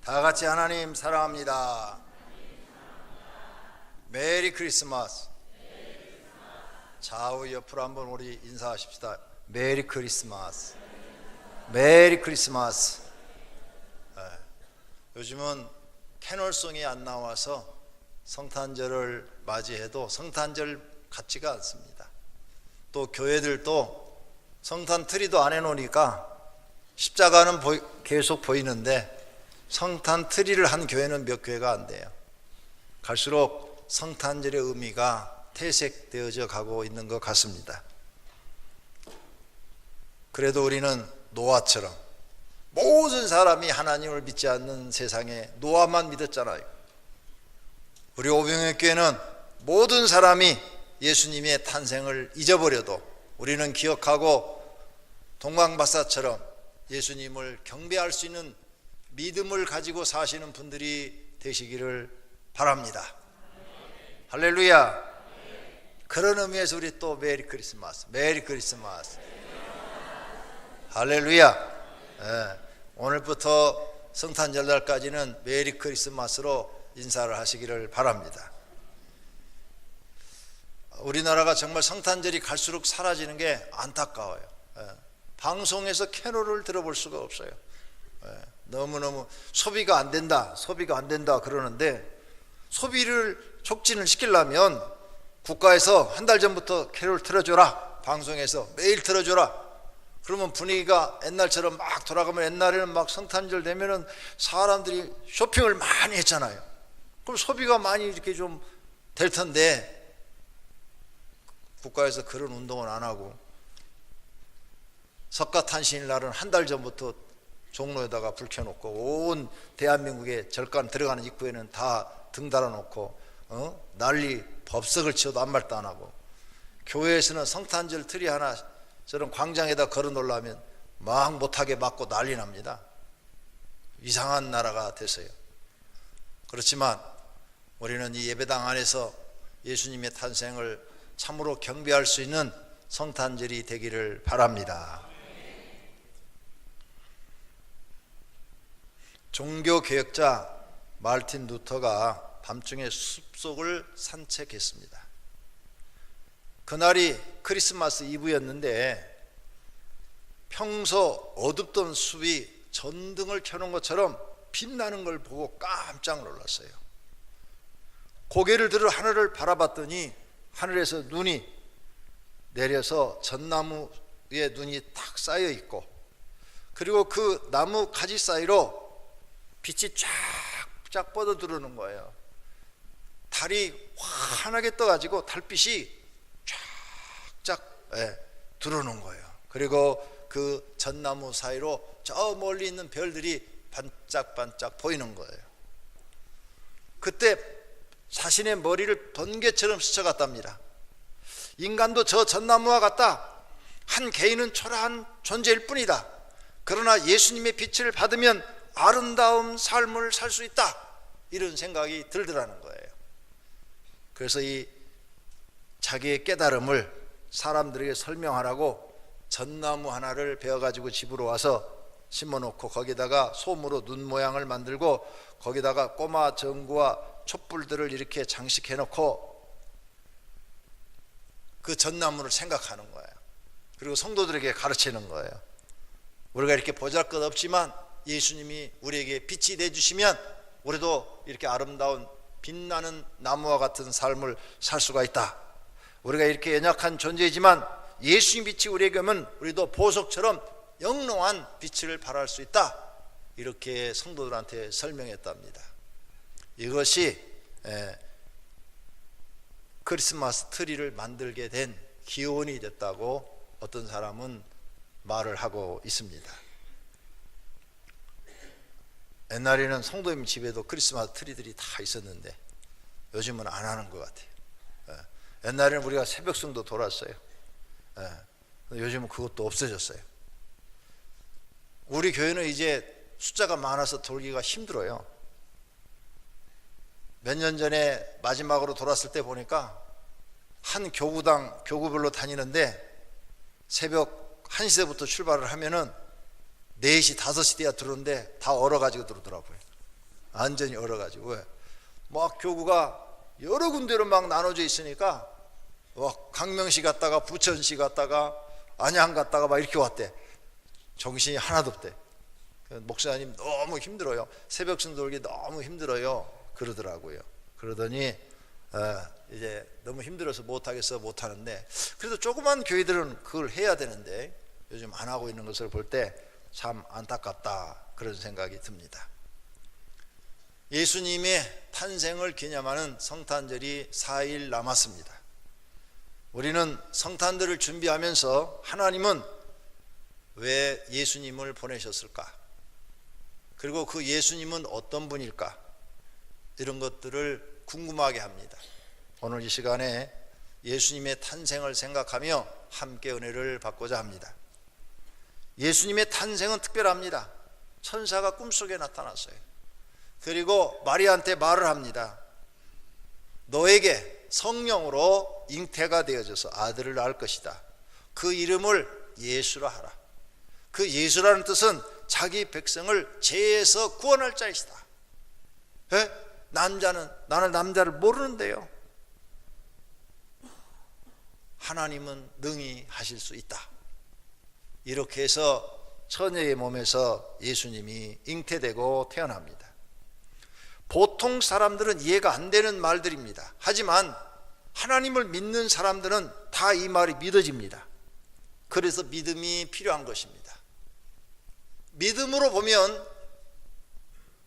다 같이 하나님 사랑합니다. 메리 크리스마스. 좌우 옆으로 한번 우리 인사하십시다. 메리 크리스마스. 메리 크리스마스. 요즘은 캐롤송이 안 나와서 성탄절을 맞이해도 성탄절 같지가 않습니다. 또 교회들도 성탄 트리도 안 해놓으니까 십자가는 계속 보이는데 성탄 트리를 한 교회는 몇 교회가 안 돼요. 갈수록 성탄절의 의미가 퇴색되어져 가고 있는 것 같습니다. 그래도 우리는 노아처럼 모든 사람이 하나님을 믿지 않는 세상에 노아만 믿었잖아요. 우리 오병이교회는 모든 사람이 예수님의 탄생을 잊어버려도 우리는 기억하고 동방박사처럼 예수님을 경배할 수 있는 믿음을 가지고 사시는 분들이 되시기를 바랍니다. 할렐루야. 그런 의미에서 우리 또 메리 크리스마스, 메리 크리스마스. 할렐루야. 오늘부터 성탄절 날까지는 메리 크리스마스로 인사를 하시기를 바랍니다. 우리나라가 정말 성탄절이 갈수록 사라지는 게 안타까워요. 방송에서 캐롤을 들어볼 수가 없어요. 너무너무 소비가 안 된다 그러는데, 소비를 촉진을 시키려면 국가에서 한 달 전부터 캐롤 틀어줘라, 방송에서 매일 틀어줘라. 그러면 분위기가 옛날처럼 막 돌아가면, 옛날에는 막 성탄절 되면은 사람들이 쇼핑을 많이 했잖아요. 그럼 소비가 많이 이렇게 좀 될 텐데, 국가에서 그런 운동은 안 하고 석가탄신일 날은 한 달 전부터 종로에다가 불 켜놓고 온 대한민국의 절간 들어가는 입구에는 다 등 달아놓고 난리, 법석을 치워도 아무 말도 안 하고, 교회에서는 성탄절 트리 하나 저런 광장에다 걸어 놓으려면 막 못하게 막고 난리 납니다. 이상한 나라가 됐어요. 그렇지만 우리는 이 예배당 안에서 예수님의 탄생을 참으로 경배할 수 있는 성탄절이 되기를 바랍니다. 종교개혁자 마르틴 루터가 밤중에 숲속을 산책했습니다. 그날이 크리스마스 이브였는데 평소 어둡던 숲이 전등을 켜놓은 것처럼 빛나는 걸 보고 깜짝 놀랐어요. 고개를 들어 하늘을 바라봤더니 하늘에서 눈이 내려서 전나무에 눈이 탁 쌓여 있고, 그리고 그 나무 가지 사이로 빛이 쫙쫙 뻗어 들어오는 거예요. 달이 환하게 떠가지고 달빛이 쫙쫙 들어오는 거예요. 그리고 그 전나무 사이로 저 멀리 있는 별들이 반짝반짝 보이는 거예요. 그때 자신의 머리를 번개처럼 스쳐갔답니다. 인간도 저 전나무와 같다. 한 개인은 초라한 존재일 뿐이다. 그러나 예수님의 빛을 받으면 아름다운 삶을 살 수 있다. 이런 생각이 들더라는 거예요. 그래서 이 자기의 깨달음을 사람들에게 설명하라고 전나무 하나를 베어가지고 집으로 와서 심어놓고, 거기다가 솜으로 눈 모양을 만들고 거기다가 꼬마 전구와 촛불들을 이렇게 장식해놓고 그 전나무를 생각하는 거예요. 그리고 성도들에게 가르치는 거예요. 우리가 이렇게 보잘것없지만 예수님이 우리에게 빛이 되주시면 우리도 이렇게 아름다운 빛나는 나무와 같은 삶을 살 수가 있다. 우리가 이렇게 연약한 존재이지만 예수님 빛이 우리에게 오면 우리도 보석처럼 영롱한 빛을 발할 수 있다. 이렇게 성도들한테 설명했답니다. 이것이 크리스마스 트리를 만들게 된 기원이 됐다고 어떤 사람은 말을 하고 있습니다. 옛날에는 성도님 집에도 크리스마스 트리들이 다 있었는데 요즘은 안 하는 것 같아요. 옛날에는 우리가 새벽송도 돌았어요. 요즘은 그것도 없어졌어요. 우리 교회는 이제 숫자가 많아서 돌기가 힘들어요. 몇 년 전에 마지막으로 돌았을 때 보니까 한 교구당 교구별로 다니는데 새벽 1시부터 출발을 하면은 4시, 5시 돼야 들어오는데 다 얼어가지고 들어오더라고요. 완전히 얼어가지고. 왜? 막 교구가 여러 군데로 막 나눠져 있으니까 강명시 갔다가 부천시 갔다가 안양 갔다가 막 이렇게 왔대. 정신이 하나도 없대. 목사님 너무 힘들어요. 새벽순 돌기 너무 힘들어요. 그러더라고요. 그러더니 이제 너무 힘들어서 못하겠어 못하는데, 그래도 조그만 교회들은 그걸 해야 되는데 요즘 안 하고 있는 것을 볼 때 참 안타깝다, 그런 생각이 듭니다. 예수님의 탄생을 기념하는 성탄절이 4일 남았습니다. 우리는 성탄절을 준비하면서 하나님은 왜 예수님을 보내셨을까? 그리고 그 예수님은 어떤 분일까? 이런 것들을 궁금하게 합니다. 오늘 이 시간에 예수님의 탄생을 생각하며 함께 은혜를 받고자 합니다. 예수님의 탄생은 특별합니다. 천사가 꿈속에 나타났어요. 그리고 마리아한테 말을 합니다. 너에게 성령으로 잉태가 되어져서 아들을 낳을 것이다. 그 이름을 예수라 하라. 그 예수라는 뜻은 자기 백성을 죄에서 구원할 자이시다. 나는 남자를 모르는데요. 하나님은 능히 하실 수 있다. 이렇게 해서 처녀의 몸에서 예수님이 잉태되고 태어납니다. 보통 사람들은 이해가 안 되는 말들입니다. 하지만 하나님을 믿는 사람들은 다 이 말이 믿어집니다. 그래서 믿음이 필요한 것입니다. 믿음으로 보면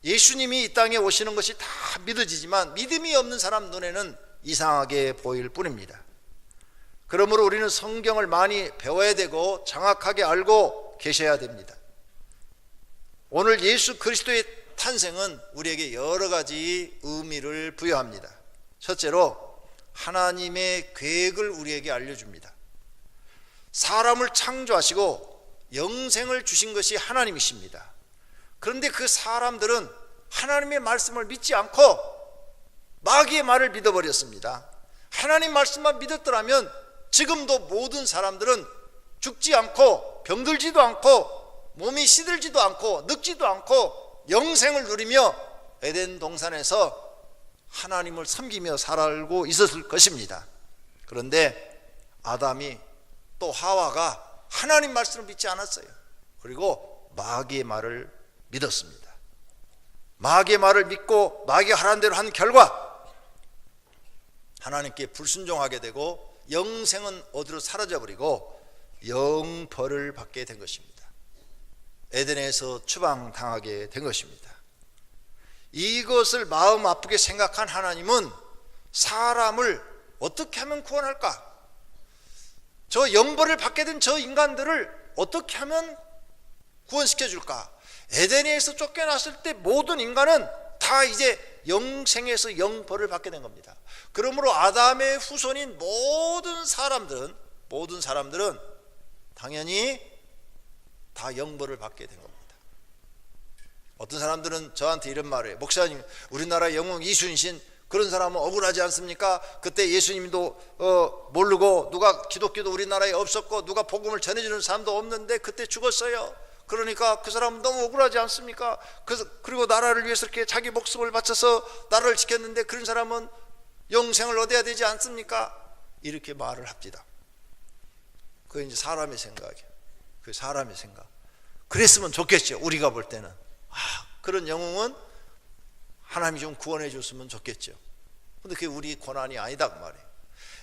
예수님이 이 땅에 오시는 것이 다 믿어지지만 믿음이 없는 사람 눈에는 이상하게 보일 뿐입니다. 그러므로 우리는 성경을 많이 배워야 되고 정확하게 알고 계셔야 됩니다. 오늘 예수 그리스도의 탄생은 우리에게 여러 가지 의미를 부여합니다. 첫째로 하나님의 계획을 우리에게 알려줍니다. 사람을 창조하시고 영생을 주신 것이 하나님이십니다. 그런데 그 사람들은 하나님의 말씀을 믿지 않고 마귀의 말을 믿어버렸습니다. 하나님 말씀만 믿었더라면 지금도 모든 사람들은 죽지 않고 병들지도 않고 몸이 시들지도 않고 늙지도 않고 영생을 누리며 에덴 동산에서 하나님을 섬기며 살고 있었을 것입니다. 그런데 아담이 또 하와가 하나님 말씀을 믿지 않았어요. 그리고 마귀의 말을 믿었습니다. 마귀의 말을 믿고 마귀가 하라는 대로 한 결과 하나님께 불순종하게 되고 영생은 어디로 사라져버리고 영벌을 받게 된 것입니다. 에덴에서 추방당하게 된 것입니다. 이것을 마음 아프게 생각한 하나님은 사람을 어떻게 하면 구원할까? 저 영벌을 받게 된 저 인간들을 어떻게 하면 구원시켜 줄까? 에덴에서 쫓겨났을 때 모든 인간은 다 이제 영생에서 영벌을 받게 된 겁니다. 그러므로 아담의 후손인 모든 사람들은 당연히 다 영벌을 받게 된 겁니다. 어떤 사람들은 저한테 이런 말을 해요. 목사님, 우리나라 영웅 이순신 그런 사람은 억울하지 않습니까? 그때 예수님도 모르고 누가 기독교도 우리나라에 없었고 누가 복음을 전해주는 사람도 없는데 그때 죽었어요. 그러니까 그 사람은 너무 억울하지 않습니까? 그리고 나라를 위해서 이렇게 자기 목숨을 바쳐서 나라를 지켰는데 그런 사람은 영생을 얻어야 되지 않습니까? 이렇게 말을 합니다. 그게 이제 사람의 생각이에요. 그게 사람의 생각. 그랬으면 좋겠죠. 우리가 볼 때는 그런 영웅은 하나님이 좀 구원해 줬으면 좋겠죠. 근데 그게 우리 권한이 아니다 그 말이에요.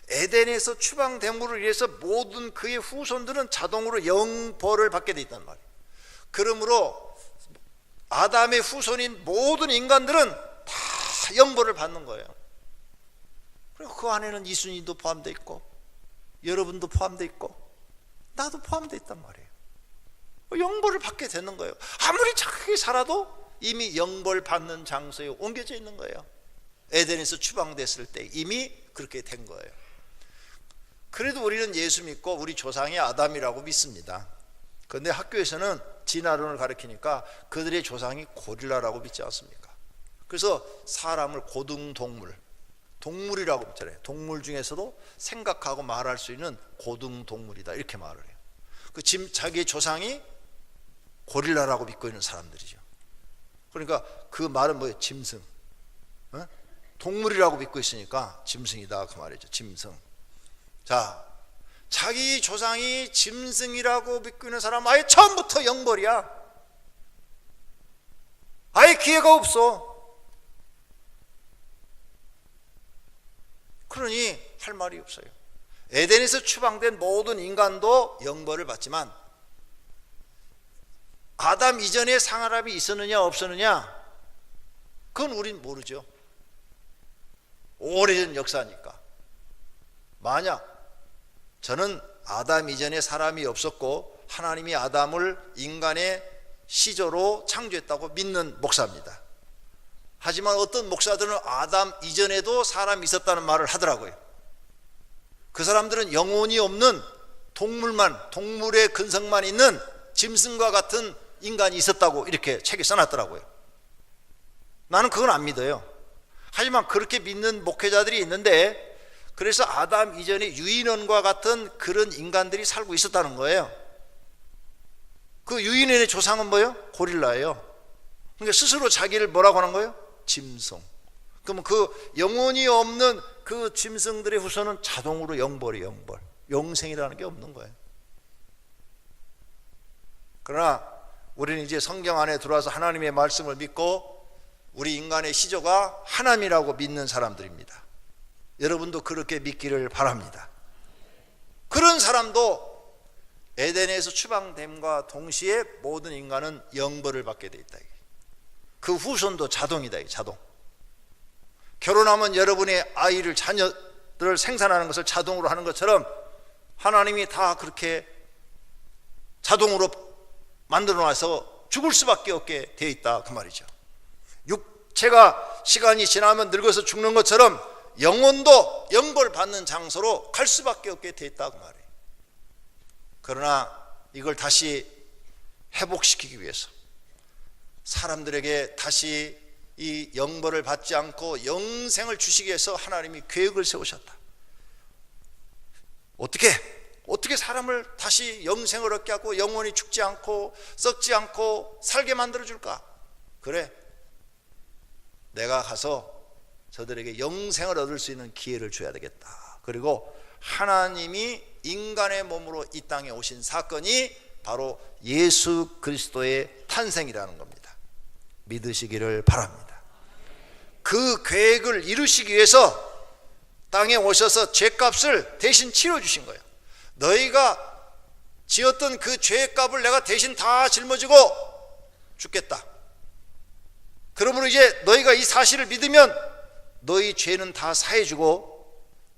에덴에서 추방됨으로 인해서 모든 그의 후손들은 자동으로 영벌을 받게 돼 있단 말이에요. 그러므로 아담의 후손인 모든 인간들은 다 영벌을 받는 거예요. 그리고 그 안에는 이순신도 포함되어 있고 여러분도 포함되어 있고 나도 포함되어 있단 말이에요. 영벌을 받게 되는 거예요. 아무리 착하게 살아도 이미 영벌 받는 장소에 옮겨져 있는 거예요. 에덴에서 추방됐을 때 이미 그렇게 된 거예요. 그래도 우리는 예수 믿고 우리 조상이 아담이라고 믿습니다. 그런데 학교에서는 진화론을 가르치니까 그들의 조상이 고릴라라고 믿지 않습니까? 그래서 사람을 고등동물, 동물이라고 믿잖아요. 동물 중에서도 생각하고 말할 수 있는 고등동물이다 이렇게 말을 해요. 자기의 조상이 고릴라라고 믿고 있는 사람들이죠. 그러니까 그 말은 뭐예요? 짐승. 어? 동물이라고 믿고 있으니까 짐승이다 그 말이죠. 짐승. 자, 자기 조상이 짐승이라고 믿고 있는 사람 아예 처음부터 영벌이야. 아예 기회가 없어. 그러니 할 말이 없어요. 에덴에서 추방된 모든 인간도 영벌을 받지만 아담 이전에 사람이 있었느냐 없었느냐 그건 우린 모르죠. 오래전 역사니까. 만약 저는 아담 이전에 사람이 없었고 하나님이 아담을 인간의 시조로 창조했다고 믿는 목사입니다. 하지만 어떤 목사들은 아담 이전에도 사람이 있었다는 말을 하더라고요. 그 사람들은 영혼이 없는 동물의 근성만 있는 짐승과 같은 인간이 있었다고 이렇게 책에 써놨더라고요. 나는 그건 안 믿어요. 하지만 그렇게 믿는 목회자들이 있는데, 그래서 아담 이전에 유인원과 같은 그런 인간들이 살고 있었다는 거예요. 그 유인원의 조상은 뭐예요? 고릴라예요. 그러니까 스스로 자기를 뭐라고 하는 거예요? 짐승. 그러면 그 영혼이 없는 그 짐승들의 후손은 자동으로 영벌이 영벌. 영생이라는 게 없는 거예요. 그러나 우리는 이제 성경 안에 들어와서 하나님의 말씀을 믿고 우리 인간의 시조가 하나님이라고 믿는 사람들입니다. 여러분도 그렇게 믿기를 바랍니다. 그런 사람도 에덴에서 추방됨과 동시에 모든 인간은 영벌을 받게 돼 있다. 그 후손도 자동이다. 자동. 결혼하면 여러분의 아이를, 자녀들을 생산하는 것을 자동으로 하는 것처럼 하나님이 다 그렇게 자동으로 만들어 놔서 죽을 수밖에 없게 되어 있다 그 말이죠. 육체가 시간이 지나면 늙어서 죽는 것처럼 영혼도 영벌 받는 장소로 갈 수밖에 없게 되어 있다 그 말이에요. 그러나 이걸 다시 회복시키기 위해서 사람들에게 다시 이 영벌을 받지 않고 영생을 주시기 위해서 하나님이 계획을 세우셨다. 어떻게 사람을 다시 영생을 얻게 하고 영원히 죽지 않고 썩지 않고 살게 만들어 줄까? 그래, 내가 가서 저들에게 영생을 얻을 수 있는 기회를 줘야 되겠다. 그리고 하나님이 인간의 몸으로 이 땅에 오신 사건이 바로 예수 그리스도의 탄생이라는 겁니다. 믿으시기를 바랍니다. 그 계획을 이루시기 위해서 땅에 오셔서 죄값을 대신 치러주신 거예요. 너희가 지었던 그 죄값을 내가 대신 다 짊어지고 죽겠다. 그러므로 이제 너희가 이 사실을 믿으면 너희 죄는 다 사해주고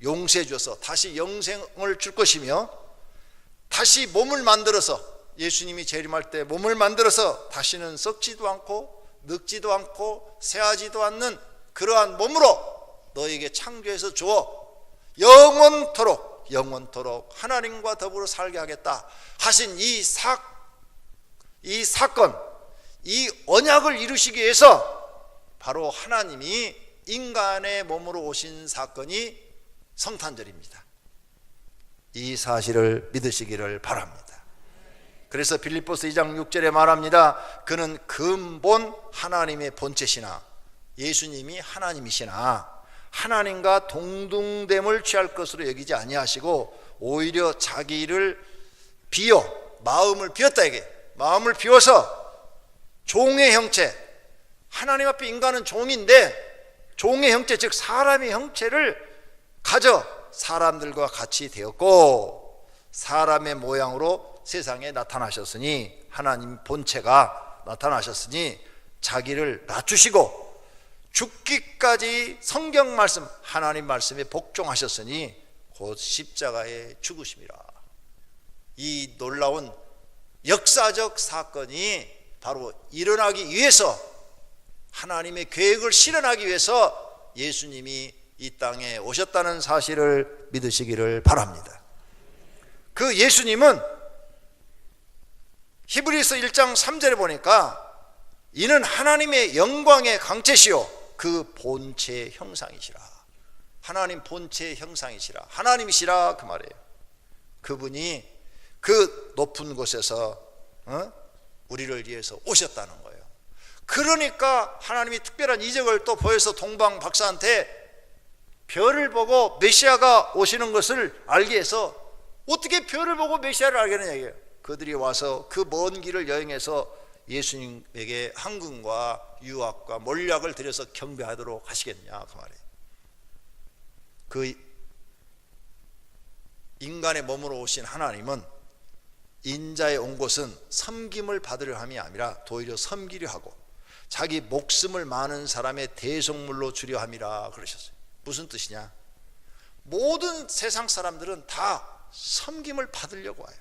용서해 줘서 다시 영생을 줄 것이며, 다시 몸을 만들어서 예수님이 재림할 때 몸을 만들어서 다시는 썩지도 않고 늙지도 않고 새하지도 않는 그러한 몸으로 너희에게 창조해서 주어 영원토록 하나님과 더불어 살게 하겠다 하신 이 사건, 이 언약을 이루시기 위해서 바로 하나님이 인간의 몸으로 오신 사건이 성탄절입니다. 이 사실을 믿으시기를 바랍니다. 그래서 빌립보서 2장 6절에 말합니다. 그는 근본 하나님의 본체시나 예수님이 하나님이시나 하나님과 동등됨을 취할 것으로 여기지 아니하시고 오히려 자기를 비워 마음을 비웠다. 이게 마음을 비워서 종의 형체, 하나님 앞에 인간은 종인데 종의 형체, 즉 사람의 형체를 가져 사람들과 같이 되었고 사람의 모양으로 세상에 나타나셨으니, 하나님 본체가 나타나셨으니 자기를 낮추시고 죽기까지 성경 말씀, 하나님 말씀에 복종하셨으니 곧 십자가에 죽으심이라. 이 놀라운 역사적 사건이 바로 일어나기 위해서, 하나님의 계획을 실현하기 위해서 예수님이 이 땅에 오셨다는 사실을 믿으시기를 바랍니다. 그 예수님은 히브리서 1장 3절에 보니까 이는 하나님의 영광의 강체시요 그 본체의 형상이시라. 하나님 본체의 형상이시라, 하나님이시라 그 말이에요. 그분이 그 높은 곳에서 우리를 위해서 오셨다는 거예요. 그러니까 하나님이 특별한 이적을 또 보여서 동방 박사한테 별을 보고 메시아가 오시는 것을 알게 해서, 어떻게 별을 보고 메시아를 알겠느냐 이게요. 그들이 와서 그 먼 길을 여행해서 예수님에게 항금과 유학과 몰약을 드려서 경배하도록 하시겠냐 그 말이에요. 그 인간의 몸으로 오신 하나님은 인자에 온 곳은 섬김을 받으려 함이 아니라 도리어 섬기려 하고 자기 목숨을 많은 사람의 대속물로 주려 함이라 그러셨어요. 무슨 뜻이냐? 모든 세상 사람들은 다 섬김을 받으려고 와요.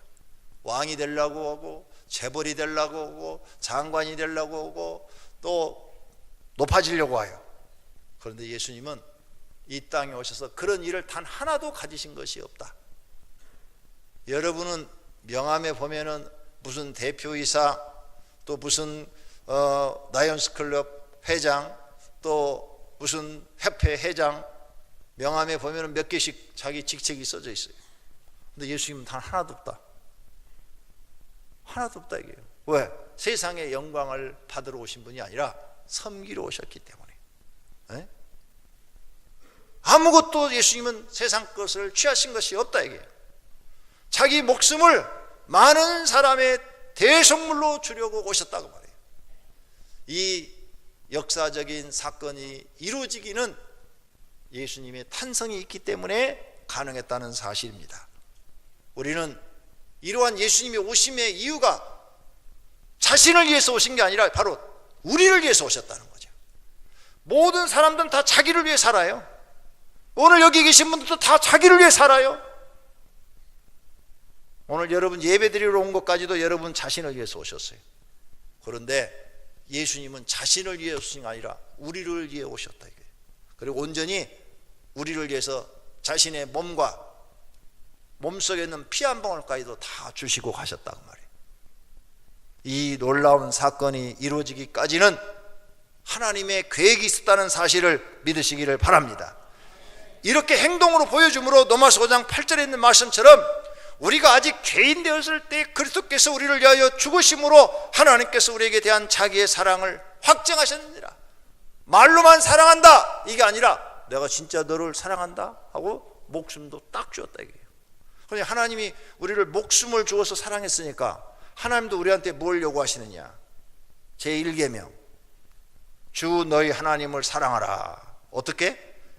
왕이 되려고 하고 재벌이 되려고 하고 장관이 되려고 하고 또 높아지려고 와요. 그런데 예수님은 이 땅에 오셔서 그런 일을 단 하나도 가지신 것이 없다. 여러분은 명함에 보면은 무슨 대표이사, 또 무슨 라이언스 클럽 회장, 또 무슨 협회 회장, 명함에 보면은 몇 개씩 자기 직책이 써져 있어요. 근데 예수님은 단 하나도 없다. 하나도 없다 이게요. 왜? 세상의 영광을 받으러 오신 분이 아니라 섬기러 오셨기 때문에. 네? 아무것도 예수님은 세상 것을 취하신 것이 없다 이게요. 자기 목숨을 많은 사람의 대속물로 주려고 오셨다고 말해요. 이 역사적인 사건이 이루어지기는 예수님의 탄성이 있기 때문에 가능했다는 사실입니다. 우리는 이러한 예수님이 오심의 이유가 자신을 위해서 오신 게 아니라 바로 우리를 위해서 오셨다는 거죠. 모든 사람들은 다 자기를 위해 살아요. 오늘 여기 계신 분들도 다 자기를 위해 살아요. 오늘 여러분 예배드리러 온 것까지도 여러분 자신을 위해서 오셨어요. 그런데 예수님은 자신을 위해 오신 게 아니라 우리를 위해 오셨다 이거예요. 그리고 온전히 우리를 위해서 자신의 몸과 몸속에 있는 피 한 방울까지도 다 주시고 가셨다고 말이에요. 이 놀라운 사건이 이루어지기까지는 하나님의 계획이 있었다는 사실을 믿으시기를 바랍니다. 이렇게 행동으로 보여줌으로 로마서 5장 8절에 있는 말씀처럼 우리가 아직 죄인 되었을 때 그리스도께서 우리를 위하여 죽으심으로 하나님께서 우리에게 대한 자기의 사랑을 확증하셨느니라. 말로만 사랑한다 이게 아니라 내가 진짜 너를 사랑한다 하고 목숨도 딱 주었다 이게요. 그런데 하나님이 우리를 목숨을 주어서 사랑했으니까 하나님도 우리한테 뭘 요구하시느냐? 제1계명 주 너희 하나님을 사랑하라. 어떻게?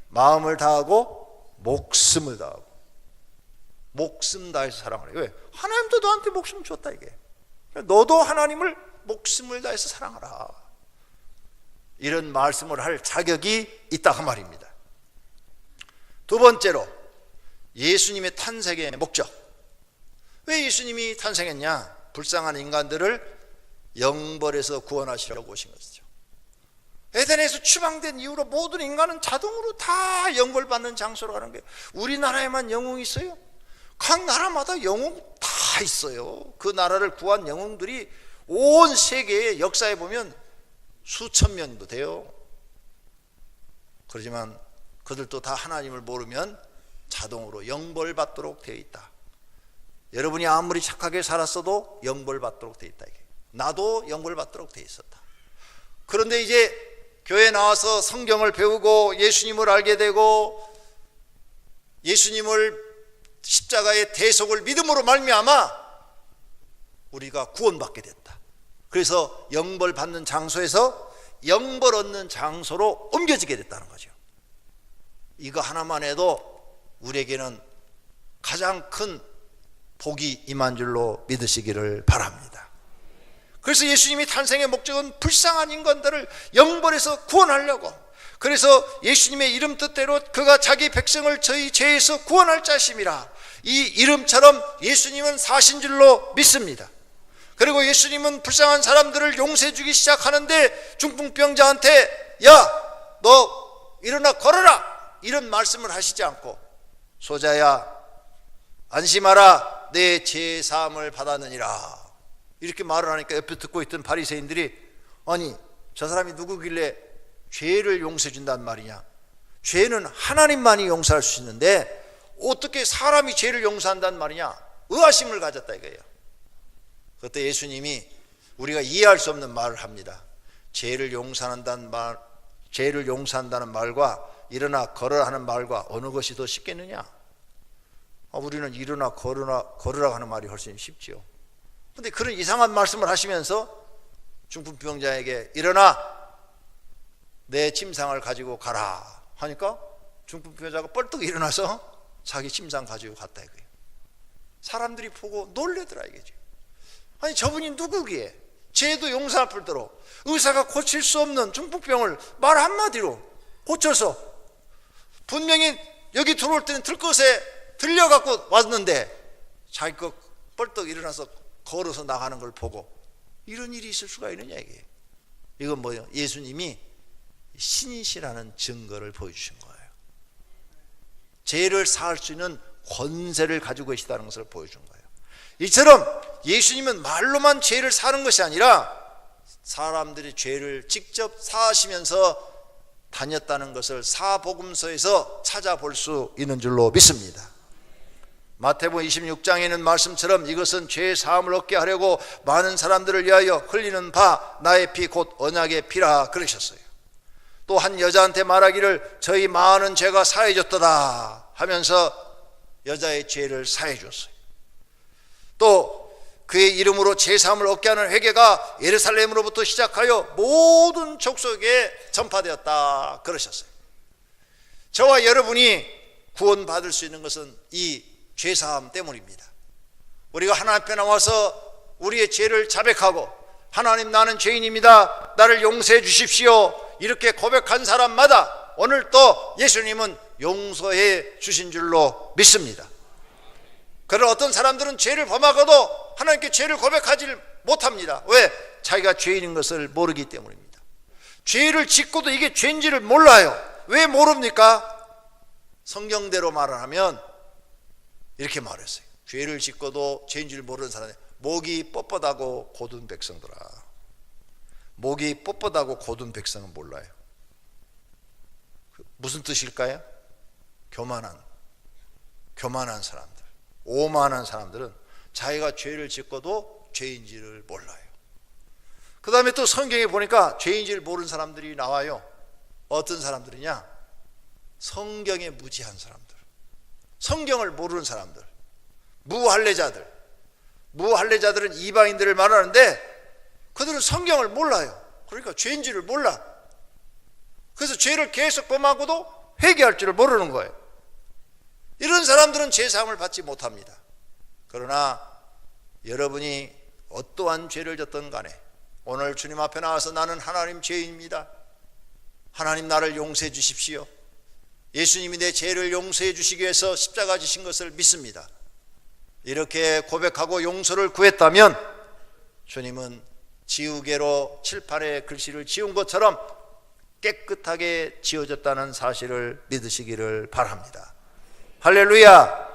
마음을 다하고 목숨을 다하고. 목숨 다해서 사랑하라. 왜? 하나님도 너한테 목숨 줬다 이게. 너도 하나님을 목숨을 다해서 사랑하라. 이런 말씀을 할 자격이 있다 그 말입니다. 두 번째로 예수님의 탄생의 목적. 왜 예수님이 탄생했냐? 불쌍한 인간들을 영벌에서 구원하시려고 오신 것이죠. 에덴에서 추방된 이후로 모든 인간은 자동으로 다 영벌받는 장소로 가는 거예요. 우리나라에만 영웅이 있어요? 각 나라마다 영웅 다 있어요. 그 나라를 구한 영웅들이 온 세계의 역사에 보면 수천 명도 돼요. 그렇지만 그들도 다 하나님을 모르면 자동으로 영벌받도록 되어 있다. 여러분이 아무리 착하게 살았어도 영벌받도록 되어 있다. 나도 영벌받도록 되어 있었다. 그런데 이제 교회 나와서 성경을 배우고 예수님을 알게 되고 예수님을 십자가의 대속을 믿음으로 말미암아 우리가 구원받게 됐다. 그래서 영벌 받는 장소에서 영벌 얻는 장소로 옮겨지게 됐다는 거죠. 이거 하나만 해도 우리에게는 가장 큰 복이 임한 줄로 믿으시기를 바랍니다. 그래서 예수님이 탄생의 목적은 불쌍한 인간들을 영벌에서 구원하려고, 그래서 예수님의 이름 뜻대로 그가 자기 백성을 저희 죄에서 구원할 자심이라, 이 이름처럼 예수님은 사신 줄로 믿습니다. 그리고 예수님은 불쌍한 사람들을 용서해 주기 시작하는데 중풍병자한테 야, 너 일어나 걸어라 이런 말씀을 하시지 않고 소자야 안심하라 내 죄 사함을 받았느니라 이렇게 말을 하니까 옆에 듣고 있던 바리새인들이 아니 저 사람이 누구길래 죄를 용서해 준단 말이냐? 죄는 하나님만이 용서할 수 있는데 어떻게 사람이 죄를 용서한단 말이냐? 의아심을 가졌다 이거예요. 그때 예수님이 우리가 이해할 수 없는 말을 합니다. 죄를 용서한다는 말과 일어나 걸으라 하는 말과 어느 것이 더 쉽겠느냐? 우리는 일어나 걸으라 하는 말이 훨씬 쉽지요. 그런데 그런 이상한 말씀을 하시면서 중풍병자에게 일어나 내 침상을 가지고 가라 하니까 중풍병자가 뻘떡 일어나서 자기 침상 가지고 갔다 이거예요. 사람들이 보고 놀래더라 이거죠. 아니 저분이 누구기에 죄도 용서할 뿐더러 의사가 고칠 수 없는 중풍병을 말 한마디로 고쳐서 분명히 여기 들어올 때는 들것에 들려갖고 왔는데 자기 거 뻘떡 일어나서 걸어서 나가는 걸 보고 이런 일이 있을 수가 있느냐 이게. 이건 뭐예요? 예수님이 신이시라는 증거를 보여주신 거예요. 죄를 사할 수 있는 권세를 가지고 계시다는 것을 보여준 거예요. 이처럼 예수님은 말로만 죄를 사는 것이 아니라 사람들이 죄를 직접 사하시면서 다녔다는 것을 사복음서에서 찾아볼 수 있는 줄로 믿습니다. 마태복음 26장에는 말씀처럼 이것은 죄 사함을 얻게 하려고 많은 사람들을 위하여 흘리는 바 나의 피 곧 언약의 피라 그러셨어요. 또 한 여자한테 말하기를 저희 많은 죄가 사해졌도다 하면서 여자의 죄를 사해 줬어요. 또 그의 이름으로 죄 사함을 얻게 하는 회개가 예루살렘으로부터 시작하여 모든 족속에 전파되었다 그러셨어요. 저와 여러분이 구원받을 수 있는 것은 이 죄사함 때문입니다. 우리가 하나님 앞에 나와서 우리의 죄를 자백하고 하나님 나는 죄인입니다, 나를 용서해 주십시오 이렇게 고백한 사람마다 오늘 또 예수님은 용서해 주신 줄로 믿습니다. 그러나 어떤 사람들은 죄를 범하고도 하나님께 죄를 고백하지 못합니다. 왜? 자기가 죄인인 것을 모르기 때문입니다. 죄를 짓고도 이게 죄인지를 몰라요. 왜 모릅니까? 성경대로 말을 하면 이렇게 말했어요. 죄를 짓고도 죄인지를 모르는 사람이 목이 뻣뻣하고 고든 백성들아. 목이 뻣뻣하고 고든 백성은 몰라요. 무슨 뜻일까요? 교만한 사람들, 오만한 사람들은 자기가 죄를 짓고도 죄인지를 몰라요. 그 다음에 또 성경에 보니까 죄인지를 모르는 사람들이 나와요. 어떤 사람들이냐? 성경에 무지한 사람들, 성경을 모르는 사람들, 무할례자들은 이방인들을 말하는데 그들은 성경을 몰라요. 그러니까 죄인지를 몰라. 그래서 죄를 계속 범하고도 회개할 줄을 모르는 거예요. 이런 사람들은 죄사함을 받지 못합니다. 그러나 여러분이 어떠한 죄를 졌든 간에 오늘 주님 앞에 나와서 나는 하나님 죄인입니다, 하나님 나를 용서해 주십시오, 예수님이 내 죄를 용서해 주시기 위해서 십자가 지신 것을 믿습니다, 이렇게 고백하고 용서를 구했다면 주님은 지우개로 칠판에 글씨를 지운 것처럼 깨끗하게 지워졌다는 사실을 믿으시기를 바랍니다. 할렐루야.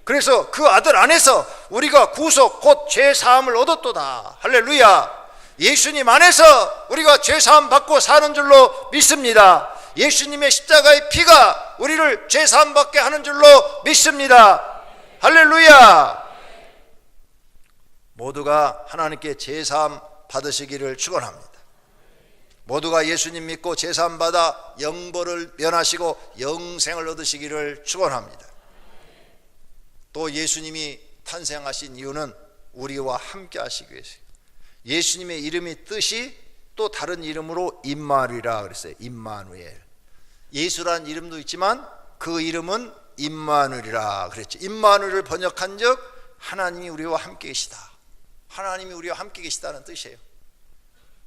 그래서 그 아들 안에서 우리가 구속 곧 죄사함을 얻었도다. 할렐루야. 예수님 안에서 우리가 죄사함 받고 사는 줄로 믿습니다. 예수님의 십자가의 피가 우리를 죄사함 받게 하는 줄로 믿습니다. 할렐루야. 모두가 하나님께 죄사함 받으시기를 축원합니다. 모두가 예수님 믿고 죄사함 받아 영벌을 면하시고 영생을 얻으시기를 축원합니다. 또 예수님이 탄생하신 이유는 우리와 함께 하시기 위해서요. 예수님의 이름의 뜻이 또 다른 이름으로 임마누엘이라 그랬어요. 임마누엘. 예수라는 이름도 있지만 그 이름은 임마누엘이라 그랬죠. 임마누엘을 번역한 즉 하나님이 우리와 함께 계시다. 하나님이 우리와 함께 계시다는 뜻이에요.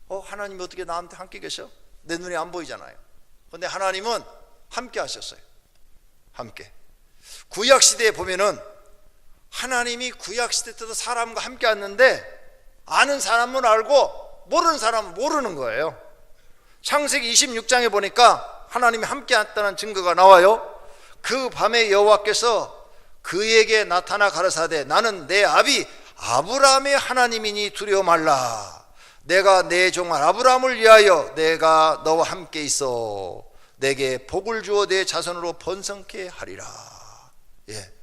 하나님이 어떻게 나한테 함께 계셔? 내 눈에 안 보이잖아요. 그런데 하나님은 함께 하셨어요. 함께. 구약시대에 보면은 하나님이 구약시대 때도 사람과 함께 왔는데 아는 사람은 알고 모르는 사람은 모르는 거예요. 창세기 26장에 보니까 하나님이 함께 왔다는 증거가 나와요. 그 밤에 여호와께서 그에게 나타나 가라사대 나는 내 아비 아브라함의 하나님이니 두려워 말라. 내가 내 종알 아브라함을 위하여 내가 너와 함께 있어 내게 복을 주어 내 자손으로 번성케 하리라. 예,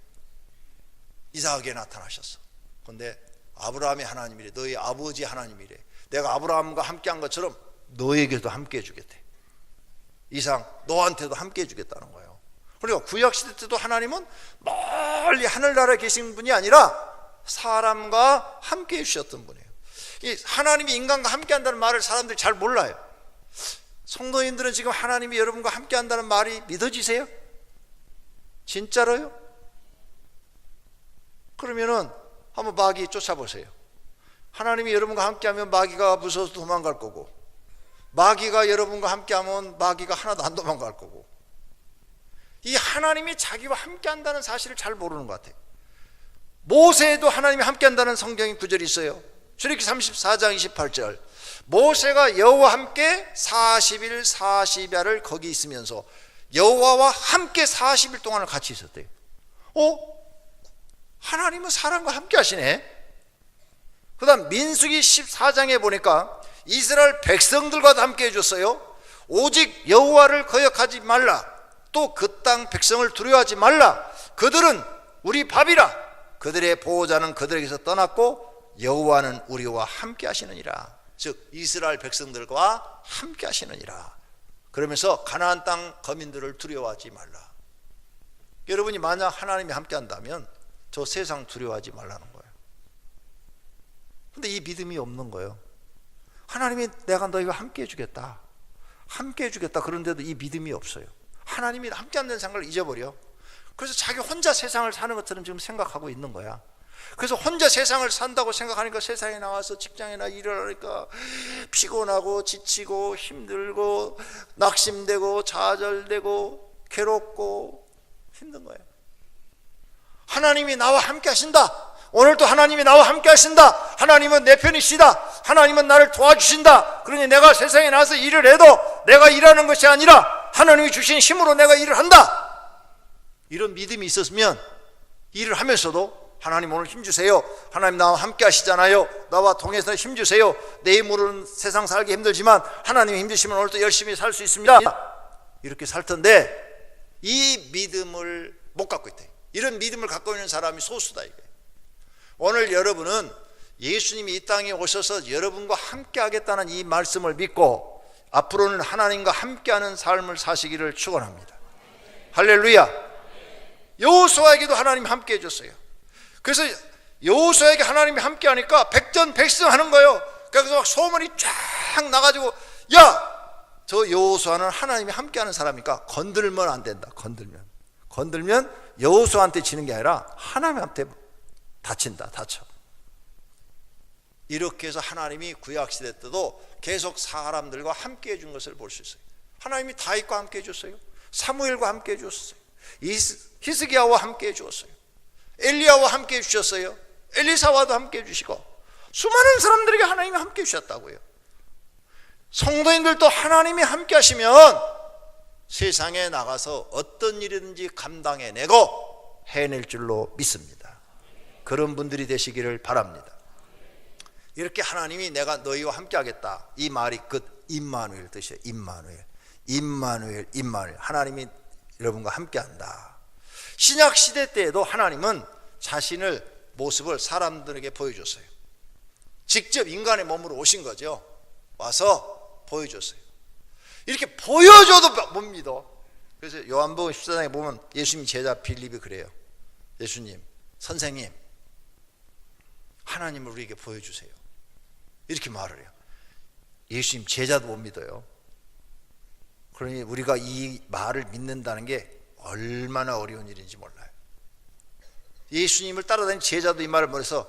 이삭에게 나타나셨어. 그런데 아브라함의 하나님이래, 너희 아버지 하나님이래. 내가 아브라함과 함께한 것처럼 너에게도 함께 해주겠대. 이상 너한테도 함께 해주겠다는 거예요. 그러니까 구약시대 때도 하나님은 멀리 하늘나라에 계신 분이 아니라 사람과 함께 해주셨던 분이에요. 이 하나님이 인간과 함께 한다는 말을 사람들이 잘 몰라요. 성도님들은 지금 하나님이 여러분과 함께 한다는 말이 믿어지세요? 진짜로요? 그러면은 한번 마귀 쫓아보세요. 하나님이 여러분과 함께하면 마귀가 무서워서 도망갈 거고, 마귀가 여러분과 함께하면 마귀가 하나도 안 도망갈 거고, 이 하나님이 자기와 함께한다는 사실을 잘 모르는 것 같아요. 모세에도 하나님이 함께한다는 성경의 구절이 있어요. 출애굽기 34장 28절, 모세가 여호와와 함께 40일 40야를 거기 있으면서 여호와와 함께 40일 동안을 같이 있었대요. 하나님은 사람과 함께 하시네. 그 다음 민수기 14장에 보니까 이스라엘 백성들과도 함께 해줬어요. 오직 여호와를 거역하지 말라, 또 그 땅 백성을 두려워하지 말라, 그들은 우리 밥이라, 그들의 보호자는 그들에게서 떠났고 여호와는 우리와 함께 하시느니라. 즉 이스라엘 백성들과 함께 하시느니라. 그러면서 가나안 땅 거민들을 두려워하지 말라. 여러분이 만약 하나님이 함께 한다면 저 세상 두려워하지 말라는 거예요. 근데 이 믿음이 없는 거예요. 하나님이 내가 너희와 함께 해주겠다, 함께 해주겠다, 그런데도 이 믿음이 없어요. 하나님이 함께 한다는 생각을 잊어버려. 그래서 자기 혼자 세상을 사는 것처럼 지금 생각하고 있는 거야. 그래서 혼자 세상을 산다고 생각하니까 세상에 나와서 직장이나 일을 하니까 피곤하고 지치고 힘들고 낙심되고 좌절되고 괴롭고 힘든 거예요. 하나님이 나와 함께 하신다, 오늘도 하나님이 나와 함께 하신다, 하나님은 내 편이시다, 하나님은 나를 도와주신다, 그러니 내가 세상에 나와서 일을 해도 내가 일하는 것이 아니라 하나님이 주신 힘으로 내가 일을 한다, 이런 믿음이 있었으면 일을 하면서도 하나님 오늘 힘주세요, 하나님 나와 함께 하시잖아요, 나와 통해서 힘주세요, 내 힘으로는 세상 살기 힘들지만 하나님이 힘주시면 오늘도 열심히 살 수 있습니다, 이렇게 살 텐데 이 믿음을 못 갖고 있대. 이런 믿음을 갖고 있는 사람이 소수다 이거예요. 오늘 여러분은 예수님이 이 땅에 오셔서 여러분과 함께 하겠다는 이 말씀을 믿고 앞으로는 하나님과 함께하는 삶을 사시기를 축원합니다. 할렐루야. 여호수아에게도 하나님이 함께 해줬어요. 그래서 여호수아에게 하나님이 함께 하니까 백전백승하는 거예요. 그래서 막 소문이 쫙 나가지고, 야, 저 여호수아는 하나님이 함께하는 사람이니까 건들면 안 된다. 건들면 여호수아한테 지는 게 아니라 하나님한테 다쳐. 이렇게 해서 하나님이 구약시대 때도 계속 사람들과 함께 해준 것을 볼 수 있어요. 하나님이 다윗과 함께 해줬어요. 사무엘과 함께 해줬어요. 히스기야와 함께 해주었어요. 엘리야와 함께 해주셨어요. 엘리사와도 함께 해주시고 수많은 사람들에게 하나님이 함께 해주셨다고요. 성도님들도 하나님이 함께 하시면 세상에 나가서 어떤 일이든지 감당해내고 해낼 줄로 믿습니다. 그런 분들이 되시기를 바랍니다. 이렇게 하나님이 내가 너희와 함께 하겠다, 이 말이 끝 임마누엘 뜻이에요. 임마누엘. 하나님이 여러분과 함께 한다. 신약 시대 때에도 하나님은 자신을 모습을 사람들에게 보여줬어요. 직접 인간의 몸으로 오신 거죠. 와서 보여줬어요. 이렇게 보여줘도 못 믿어. 그래서 요한복음 14장에 보면 예수님 제자 빌립이 그래요. 예수님, 선생님, 하나님을 우리에게 보여주세요, 이렇게 말을 해요. 예수님 제자도 못 믿어요. 그러니 우리가 이 말을 믿는다는 게 얼마나 어려운 일인지 몰라요. 예수님을 따라다니는 제자도 이 말을 못해서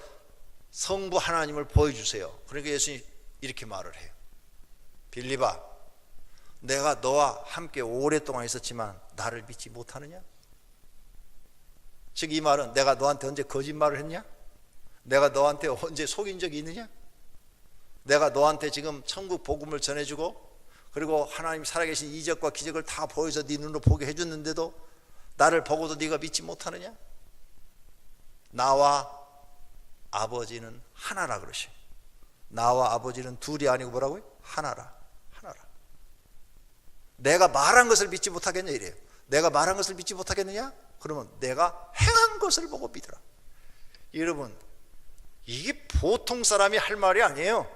성부 하나님을 보여주세요. 그러니까 예수님이 이렇게 말을 해요. 빌립아, 내가 너와 함께 오랫동안 있었지만 나를 믿지 못하느냐? 즉 이 말은 내가 너한테 언제 거짓말을 했냐? 내가 너한테 언제 속인 적이 있느냐? 내가 너한테 지금 천국 복음을 전해주고 그리고 하나님 살아계신 이적과 기적을 다 보여서 네 눈으로 보게 해줬는데도 나를 보고도 네가 믿지 못하느냐? 나와 아버지는 하나라 그러셔. 나와 아버지는 둘이 아니고 뭐라고요? 하나라. 내가 말한 것을 믿지 못하겠냐 이래요. 내가 말한 것을 믿지 못하겠느냐? 그러면 내가 행한 것을 보고 믿으라. 여러분, 이게 보통 사람이 할 말이 아니에요.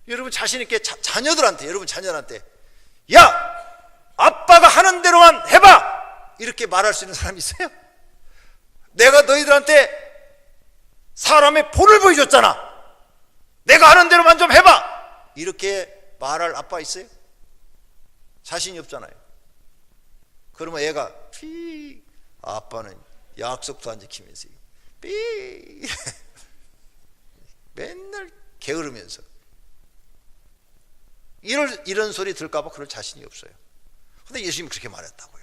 여러분 자신 있게 자녀들한테, 여러분 자녀한테 야, 아빠가 하는 대로만 해봐, 이렇게 말할 수 있는 사람이 있어요? 내가 너희들한테 사람의 본을 보여줬잖아, 내가 하는 대로만 좀 해봐, 이렇게 말할 아빠 있어요? 자신이 없잖아요. 그러면 애가 아빠는 약속도 안 지키면서 맨날 게으르면서 이런 소리 들을까봐 그럴 자신이 없어요. 근데 예수님이 그렇게 말했다고요.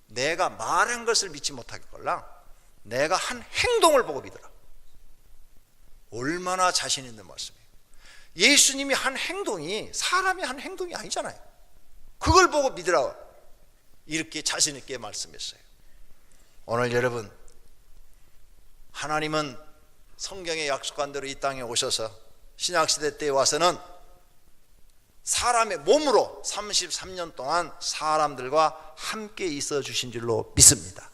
내가 말한 것을 믿지 못하겠걸랑 내가 한 행동을 보고 믿어라. 얼마나 자신 있는 말씀이에요. 예수님이 한 행동이 사람이 한 행동이 아니잖아요. 그걸 보고 믿으라, 이렇게 자신 있게 말씀했어요. 오늘 여러분, 하나님은 성경에 약속한 대로 이 땅에 오셔서 신약시대 때에 와서는 사람의 몸으로 33년 동안 사람들과 함께 있어 주신 줄로 믿습니다.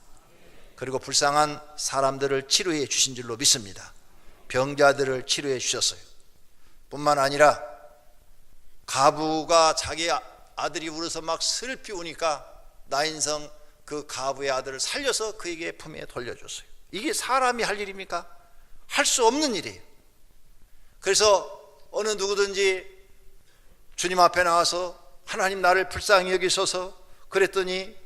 그리고 불쌍한 사람들을 치료해 주신 줄로 믿습니다. 병자들을 치료해 주셨어요. 뿐만 아니라 가부가 자기 아들이 울어서 막 슬피 우니까 나인성 그 가부의 아들을 살려서 그에게 품에 돌려줬어요. 이게 사람이 할 일입니까? 할 수 없는 일이에요. 그래서 어느 누구든지 주님 앞에 나와서 하나님 나를 불쌍히 여기소서 그랬더니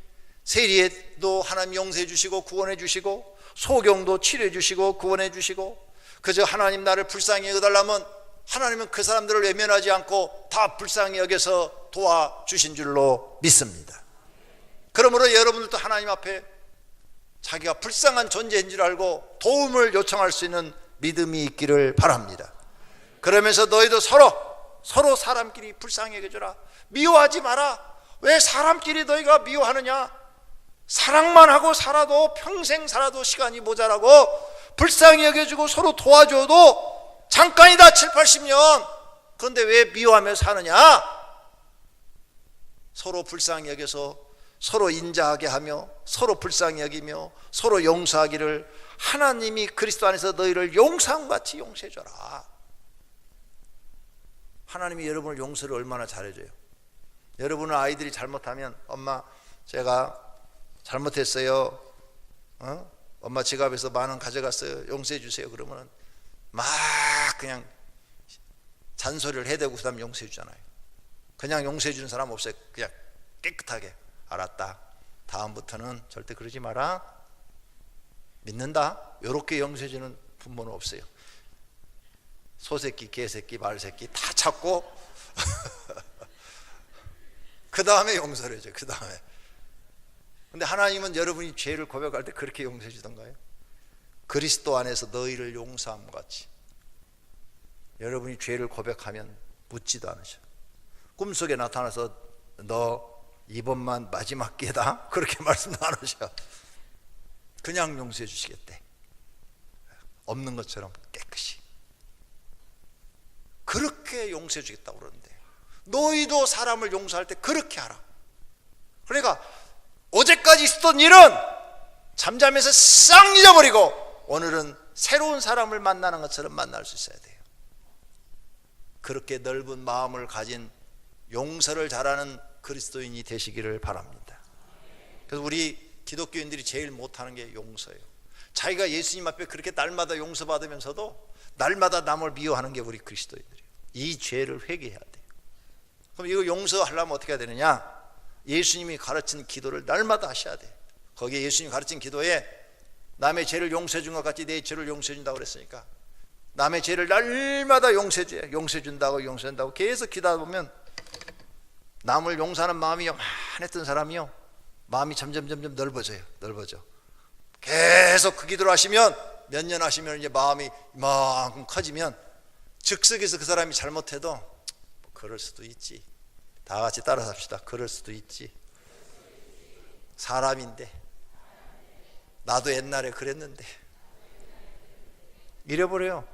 세리에도 하나님 용서해 주시고 구원해 주시고 소경도 치료해 주시고 구원해 주시고, 그저 하나님 나를 불쌍히 여겨달라면 하나님은 그 사람들을 외면하지 않고 다 불쌍히 여겨서 도와주신 줄로 믿습니다. 그러므로 여러분들도 하나님 앞에 자기가 불쌍한 존재인 줄 알고 도움을 요청할 수 있는 믿음이 있기를 바랍니다. 그러면서 너희도 서로 사람끼리 불쌍히 여겨줘라. 미워하지 마라. 왜 사람끼리 너희가 미워하느냐? 사랑만 하고 살아도 평생 살아도 시간이 모자라고 불쌍히 여겨주고 서로 도와줘도 잠깐이다 7, 80년. 그런데 왜 미워하며 사느냐? 서로 불쌍히 여겨서 서로 인자하게 하며 서로 불쌍히 여기며 서로 용서하기를 하나님이 그리스도 안에서 너희를 용서함과 같이 용서해줘라. 하나님이 여러분을 용서를 얼마나 잘해줘요. 여러분은 아이들이 잘못하면 엄마 제가 잘못했어요, 엄마 지갑에서 10,000원 가져갔어요, 용서해 주세요. 그러면 막 그냥 잔소리를 해대고 그 다음 용서해 주잖아요. 그냥 용서해 주는 사람 없어요. 그냥 깨끗하게 알았다, 다음부터는 절대 그러지 마라, 믿는다, 이렇게 용서해 주는 부모는 없어요. 소새끼, 개새끼, 말새끼 다 찾고 그 다음에 용서를 해줘요. 그 다음에. 근데 하나님은 여러분이 죄를 고백할 때 그렇게 용서해 주던가요? 그리스도 안에서 너희를 용서함과 같이. 여러분이 죄를 고백하면 묻지도 않으셔. 꿈속에 나타나서 너 이번만 마지막 기회다 그렇게 말씀도 안 하셔. 그냥 용서해 주시겠대. 없는 것처럼 깨끗이 그렇게 용서해 주겠다고 그러는데, 너희도 사람을 용서할 때 그렇게 하라. 그러니까 어제까지 있었던 일은 잠잠해서 싹 잊어버리고 오늘은 새로운 사람을 만나는 것처럼 만날 수 있어야 돼요. 그렇게 넓은 마음을 가진 용서를 잘하는 그리스도인이 되시기를 바랍니다. 그래서 우리 기독교인들이 제일 못하는 게 용서예요. 자기가 예수님 앞에 그렇게 날마다 용서받으면서도 날마다 남을 미워하는 게 우리 그리스도인들이에요. 이 죄를 회개해야 돼요. 그럼 이거 용서하려면 어떻게 해야 되느냐? 예수님이 가르친 기도를 날마다 하셔야 돼요. 거기에 예수님이 가르친 기도에 남의 죄를 용서해 준 것 같이 내 죄를 용서해 준다고 그랬으니까 남의 죄를 날마다 용서해 준다고 계속 기도하다 보면 남을 용서하는 마음이 요만했던 사람이요, 마음이 점점 넓어져. 계속 그 기도를 하시면 몇 년 하시면 이제 마음이 이만큼 커지면 즉석에서 그 사람이 잘못해도 그럴 수도 있지, 다 같이 따라 삽시다. 그럴 수도 있지, 사람인데 나도 옛날에 그랬는데 이래버려요.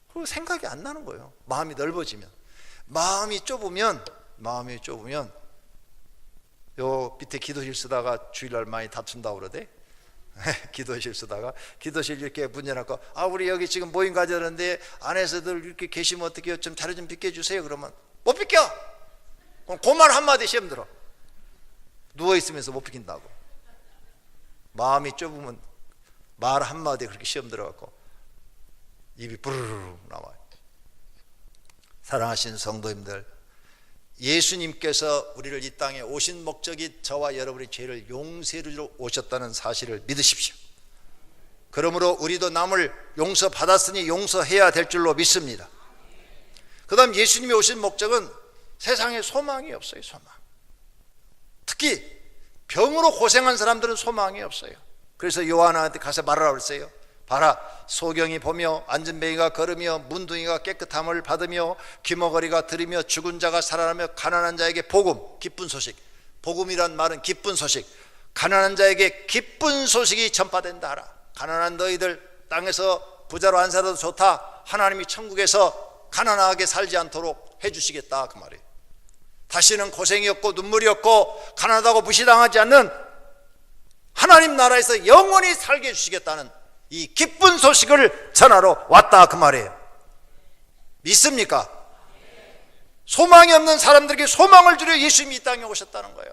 그리고 생각이 안 나는 거예요. 마음이 넓어지면. 마음이 좁으면 요 밑에 기도실 쓰다가 주일날 많이 다툰다고 그러대. 기도실 쓰다가 기도실 이렇게 문 열어놓고 우리 여기 지금 모임 가져는데 안에서들 이렇게 계시면 어떻게요? 좀 자리 좀 비켜주세요. 그러면 못 비켜. 그럼 그만 한마디 시험 들어. 누워있으면서 못 비킨다고. 마음이 좁으면 말 한마디에 그렇게 시험 들어갖고 입이 부르르 나와요. 사랑하신 성도님들, 예수님께서 우리를 이 땅에 오신 목적이 저와 여러분의 죄를 용서해주러 오셨다는 사실을 믿으십시오. 그러므로 우리도 남을 용서받았으니 용서해야 될 줄로 믿습니다. 그 다음 예수님이 오신 목적은 세상에 소망이 없어요. 소망. 특히 병으로 고생한 사람들은 소망이 없어요. 그래서 요한한테 가서 말하라고 그랬어요. 봐라, 소경이 보며 앉은뱅이가 걸으며 문둥이가 깨끗함을 받으며 귀머거리가 들으며 죽은 자가 살아나며 가난한 자에게 복음, 기쁜 소식. 복음이란 말은 기쁜 소식. 가난한 자에게 기쁜 소식이 전파된다 하라. 가난한 너희들 땅에서 부자로 안 살아도 좋다. 하나님이 천국에서 가난하게 살지 않도록 해주시겠다, 그 말이에요. 다시는 고생이 없고 눈물이 없고 가난하다고 무시당하지 않는 하나님 나라에서 영원히 살게 해주시겠다는 이 기쁜 소식을 전하러 왔다, 그 말이에요. 믿습니까? 소망이 없는 사람들에게 소망을 주려 예수님이 이 땅에 오셨다는 거예요.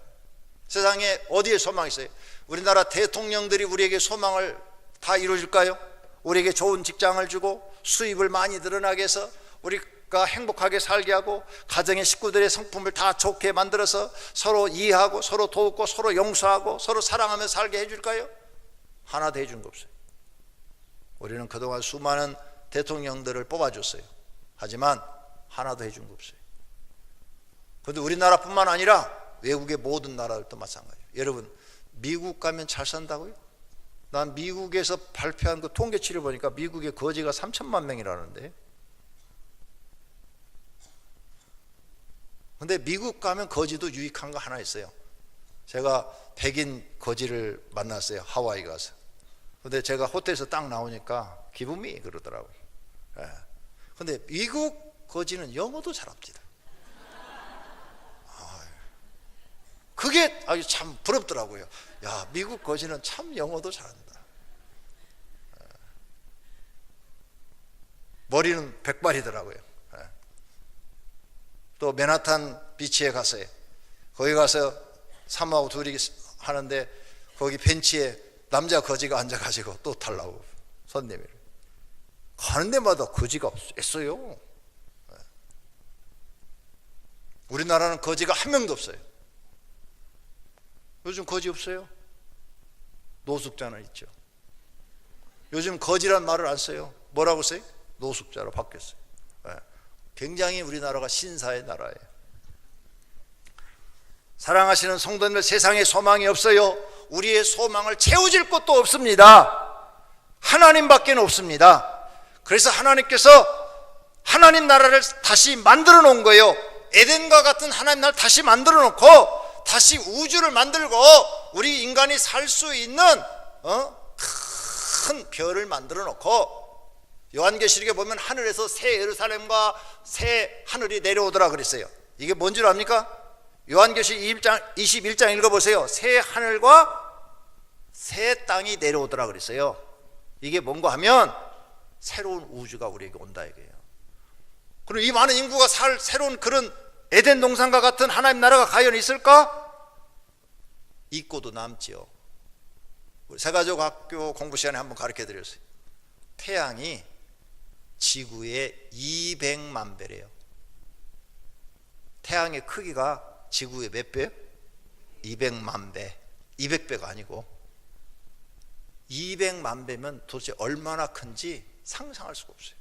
세상에 어디에 소망이 있어요? 우리나라 대통령들이 우리에게 소망을 다 이루어줄까요? 우리에게 좋은 직장을 주고 수입을 많이 늘어나게 해서 우리가 행복하게 살게 하고 가정의 식구들의 성품을 다 좋게 만들어서 서로 이해하고 서로 돕고 서로 용서하고 서로 사랑하며 살게 해줄까요? 하나도 해준 거 없어요. 우리는 그동안 수많은 대통령들을 뽑아줬어요. 하지만 하나도 해준 거 없어요. 그런데 우리나라뿐만 아니라 외국의 모든 나라들도 마찬가지예요. 여러분, 미국 가면 잘 산다고요? 난 미국에서 발표한 그 통계치를 보니까 미국의 거지가 3천만 명이라는데, 근데 미국 가면 거지도 유익한 거 하나 있어요. 제가 백인 거지를 만났어요. 하와이 가서. 근데 제가 호텔에서 딱 나오니까 기분이 그러더라고요. 근데 미국 거지는 영어도 잘합니다. 그게 아주 참 부럽더라고요. 야, 미국 거지는 참 영어도 잘한다. 머리는 백발이더라고요. 또 맨하탄 비치에 갔어요. 거기 가서 사모하고 둘이 하는데 거기 벤치에 남자 거지가 앉아가지고 또 달라고 손님이 가는 데마다 거지가 있어요. 우리나라는 거지가 한 명도 없어요. 요즘 거지 없어요? 노숙자는 있죠. 요즘 거지란 말을 안 써요. 뭐라고 써요? 노숙자로 바뀌었어요. 굉장히 우리나라가 신사의 나라예요. 사랑하시는 성도님들, 세상에 소망이 없어요. 우리의 소망을 채워줄 것도 없습니다. 하나님밖에 없습니다. 그래서 하나님께서 하나님 나라를 다시 만들어 놓은 거예요. 에덴과 같은 하나님 나라를 다시 만들어 놓고 다시 우주를 만들고 우리 인간이 살 수 있는 큰 별을 만들어 놓고, 요한계시록에 보면 하늘에서 새 예루살렘과 새 하늘이 내려오더라 그랬어요. 이게 뭔 줄 압니까? 요한계시록 21장 읽어보세요. 새 하늘과 새 땅이 내려오더라 그랬어요. 이게 뭔가 하면 새로운 우주가 우리에게 온다 이게요. 그리고 이 많은 인구가 살 새로운 그런 에덴 동산과 같은 하나님 나라가 과연 있을까? 있고도 남지요. 우리 세가족학교 공부 시간에 한번 가르쳐 드렸어요. 태양이 지구의 200만 배래요. 태양의 크기가 지구의 몇 배요? 200만 배. 200배가 아니고 200만 배면 도대체 얼마나 큰지 상상할 수가 없어요.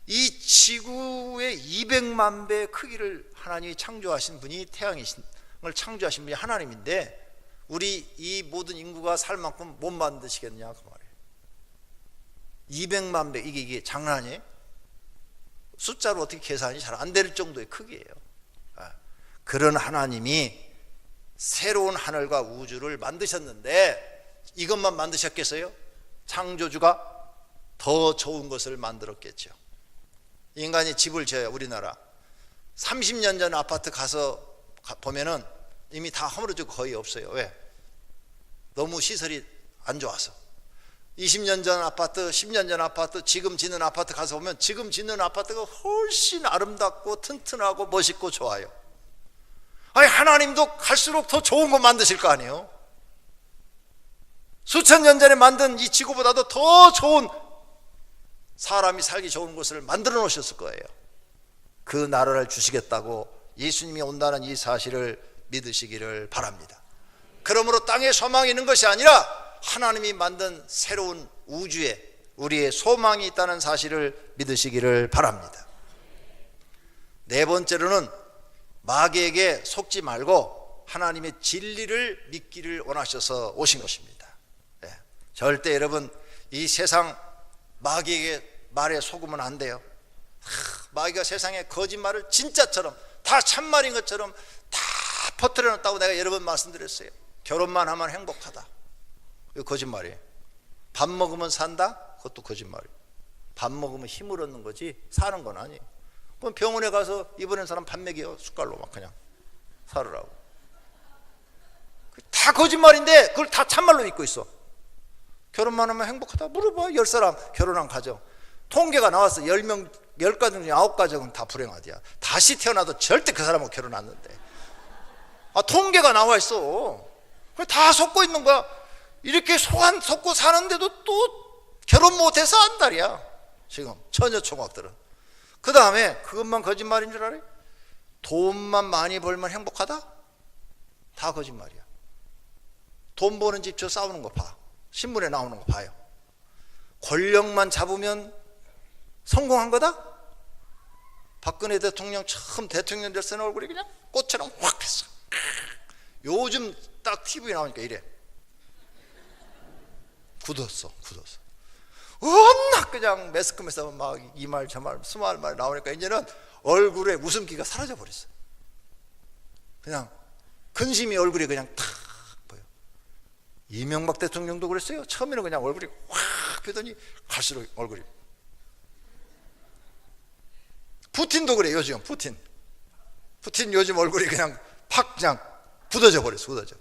이 지구의 200만 배의 크기를 하나님이 창조하신 분이, 태양을 창조하신 분이 하나님인데 우리 이 모든 인구가 살 만큼 못 만드시겠냐 그 말이에요. 200만 배, 이게 장난이에요? 숫자로 어떻게 계산이 잘 안 될 정도의 크기예요. 그런 하나님이 새로운 하늘과 우주를 만드셨는데 이것만 만드셨겠어요? 창조주가 더 좋은 것을 만들었겠죠. 인간이 집을 지어요. 우리나라 30년 전 아파트 가서 보면은 이미 다 허물어지고 거의 없어요. 왜? 너무 시설이 안 좋아서. 20년 전 아파트, 10년 전 아파트, 지금 짓는 아파트 가서 보면 지금 짓는 아파트가 훨씬 아름답고 튼튼하고 멋있고 좋아요. 아니, 하나님도 갈수록 더 좋은 거 만드실 거 아니에요? 수천 년 전에 만든 이 지구보다도 더 좋은, 사람이 살기 좋은 곳을 만들어 놓으셨을 거예요. 그 나라를 주시겠다고 예수님이 온다는 이 사실을 믿으시기를 바랍니다. 그러므로 땅에 소망이 있는 것이 아니라 하나님이 만든 새로운 우주에 우리의 소망이 있다는 사실을 믿으시기를 바랍니다. 네 번째로는 마귀에게 속지 말고 하나님의 진리를 믿기를 원하셔서 오신 것입니다. 절대 여러분, 이 세상 마귀에게 말에 속으면 안 돼요. 마귀가 세상에 거짓말을 진짜처럼 다 참말인 것처럼 다 퍼뜨려 놨다고 내가 여러 번 말씀드렸어요. 결혼만 하면 행복하다, 이거 거짓말이에요. 밥 먹으면 산다, 그것도 거짓말이에요. 밥 먹으면 힘을 얻는 거지 사는 건 아니에요. 그럼 병원에 가서 입원한 사람 밥 먹여, 숟갈로 막 그냥 살으라고. 다 거짓말인데 그걸 다 참말로 믿고 있어. 결혼만 하면 행복하다 물어봐. 10사람 결혼한 가정 통계가 나왔어. 10명 10가정 중에 9가정은 다 불행하대야. 다시 태어나도 절대 그 사람하고 결혼 안 한대. 통계가 나와 있어. 다 속고 있는 거야. 이렇게 속고 사는데도 또 결혼 못해서 안달이야 지금 처녀 총각들은. 그 다음에 그것만 거짓말인 줄 알아요? 돈만 많이 벌면 행복하다? 다 거짓말이야. 돈 버는 집 저 싸우는 거 봐. 신문에 나오는 거 봐요. 권력만 잡으면 성공한 거다? 박근혜 대통령 처음 대통령 됐을 때 얼굴이 그냥 꽃처럼 확 했어. 요즘 딱 TV에 나오니까 이래. 굳었어. 워낙 그냥 매스컴에서 막 이 말 저 말 수많은 말 나오니까 이제는 얼굴에 웃음기가 사라져 버렸어요. 그냥 근심이 얼굴에 그냥 탁 보여. 이명박 대통령도 그랬어요. 처음에는 그냥 얼굴이 확 펴더니 갈수록 얼굴이. 푸틴도 그래. 요즘 푸틴 요즘 얼굴이 그냥 팍 그냥 굳어져 버렸어. 굳어져.